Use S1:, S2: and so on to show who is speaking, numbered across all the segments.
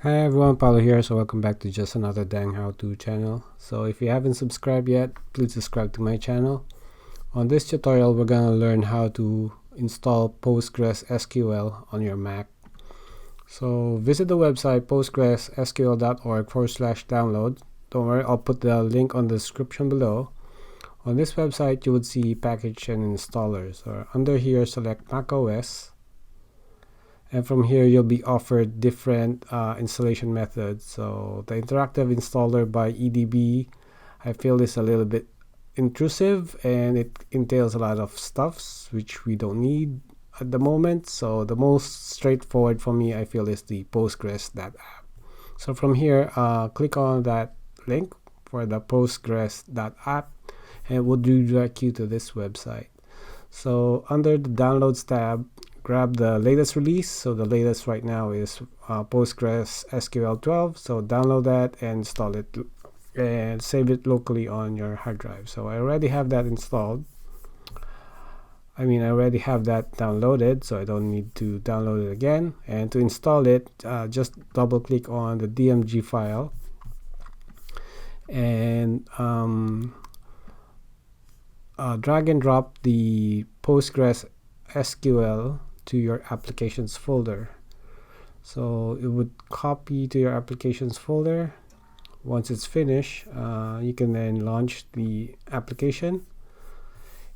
S1: Hi everyone, Paulo here. So welcome back to just another dang how-to channel. So if you haven't subscribed yet, please subscribe to my channel. On this tutorial, we're gonna learn how to install PostgreSQL on your Mac. So visit the website postgresql.org/download. Don't worry, I'll put the link on the description below. On this website, you would see package and installers. Or under here, select macOS. And from here, you'll be offered different installation methods. So the interactive installer by EDB, I feel is a little bit intrusive and it entails a lot of stuffs which we don't need at the moment. So the most straightforward for me, I feel, is the Postgres.app. So from here, click on that link for the Postgres.app and it will redirect you to this website. So under the Downloads tab, grab the latest release. So the latest right now is PostgreSQL 12. So download that and install it and save it locally on your hard drive. So I already have that installed. I already have that downloaded, so I don't need to download it again. And to install it, just double click on the DMG file and drag and drop the PostgreSQL to your applications folder. So it would copy to your applications folder. Once it's finished, you can then launch the application.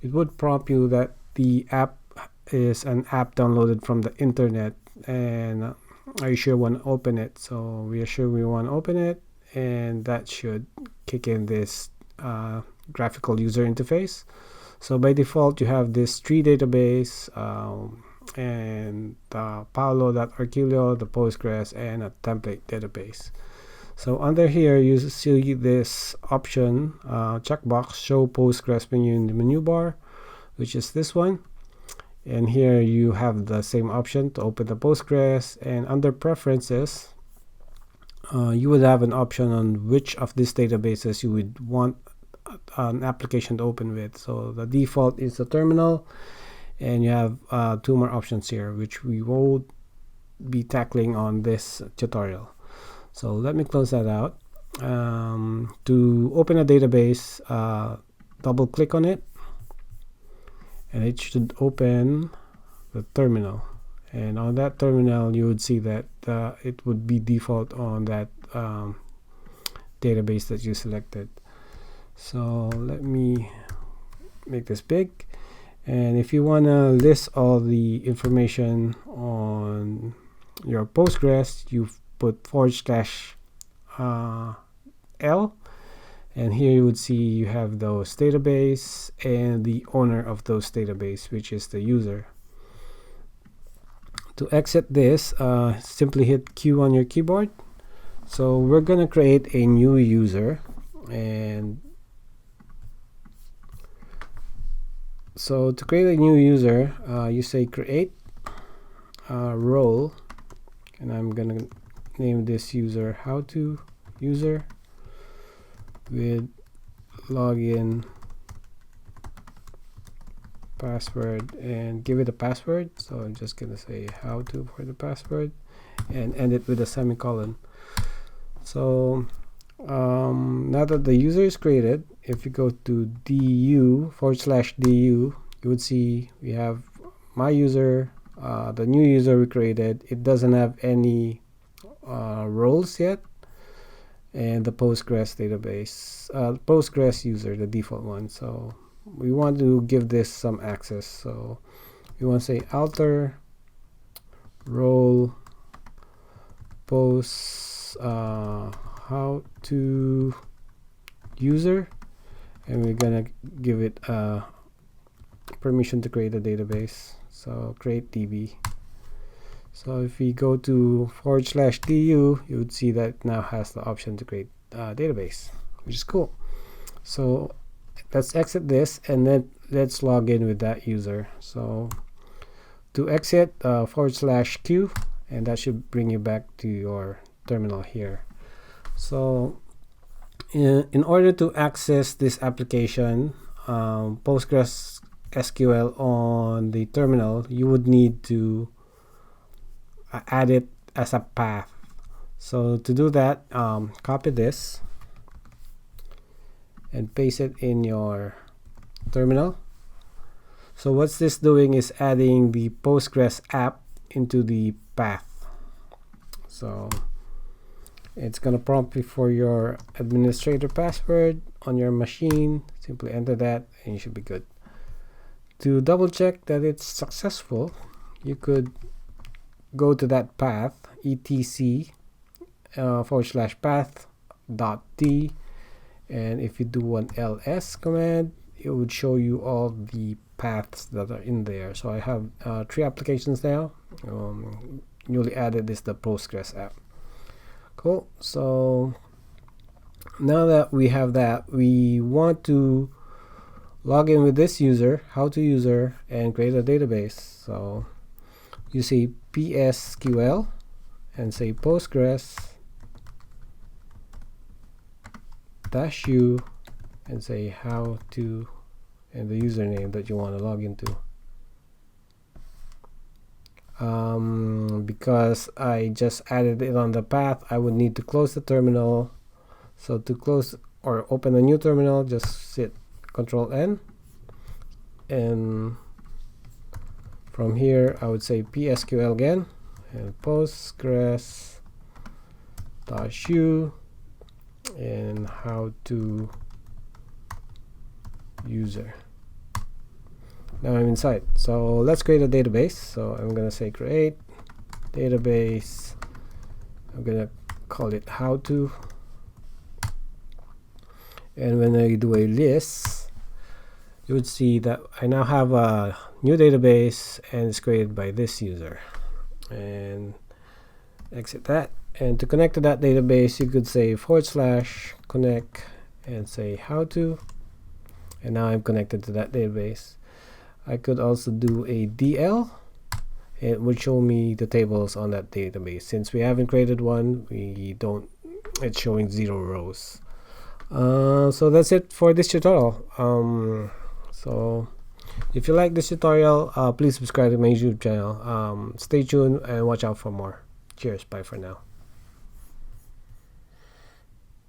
S1: It would prompt you that the app is an app downloaded from the internet, and are you sure you want to open it? So we are sure we want to open it, and that should kick in this graphical user interface. So by default, you have this tree database and Paulo.arquillo, the Postgres, and a template database. So under here, you see this option checkbox, show Postgres menu in the menu bar, which is this one. And here you have the same option to open the Postgres. And under preferences, you would have an option on which of these databases you would want an application to open with. So the default is the terminal, and you have two more options here which we won't be tackling on this tutorial. So let me close that out. To open a database, double click on it and it should open the terminal, and on that terminal you would see that it would be default on that database that you selected. So let me make this big, and if you want to list all the information on your Postgres, you put /L, and here you would see you have those database and the owner of those database, which is the user. To exit this, simply hit Q on your keyboard. So we're going to create a new user, and so to create a new user, you say create role, and I'm gonna name this user howto user with login password, and give it a password. So I'm just gonna say howto for the password and end it with a semicolon. So now that the user is created, if you go to du/du, you would see we have my user, the new user we created. It doesn't have any roles yet, and the Postgres database, Postgres user, the default one. So we want to give this some access. So we want to say alter role post how to user, and we're gonna give it permission to create a database. So CREATEDB. So if we go to /du, you would see that it now has the option to create a database, which is cool. So let's exit this, and then let's log in with that user. So to exit, /q, and that should bring you back to your terminal here. So in order to access this application, PostgreSQL on the terminal, you would need to add it as a path So to do that, copy this and paste it in your terminal. So what's this doing is adding the Postgres.app into the path. So it's gonna prompt you for your administrator password on your machine. Simply enter that and you should be good. To double check that it's successful, you could go to that path, etc /paths.d, and if you do an ls command, it would show you all the paths that are in there. So I have 3 applications now. Newly added is the Postgres app. Cool. So now that we have that, we want to log in with this user, howto user, and create a database. So you say psql and say Postgres-u and say howto and the username that you want to log into. Because I just added it on the path, I would need to close the terminal. So to close or open a new terminal, just hit Control N, and from here I would say psql again and Postgres.u and howto user. Now I'm inside. So let's create a database. So I'm gonna say create database. I'm gonna call it howto, and when I do a list, you would see that I now have a new database and it's created by this user. And exit that, and to connect to that database you could say / connect and say howto, and now I'm connected to that database. I could also do a DL. It would show me the tables on that database. Since we haven't created one, it's showing 0 rows. So that's it for this tutorial. So if you like this tutorial, please subscribe to my YouTube channel. Stay tuned and watch out for more. Cheers, bye for now.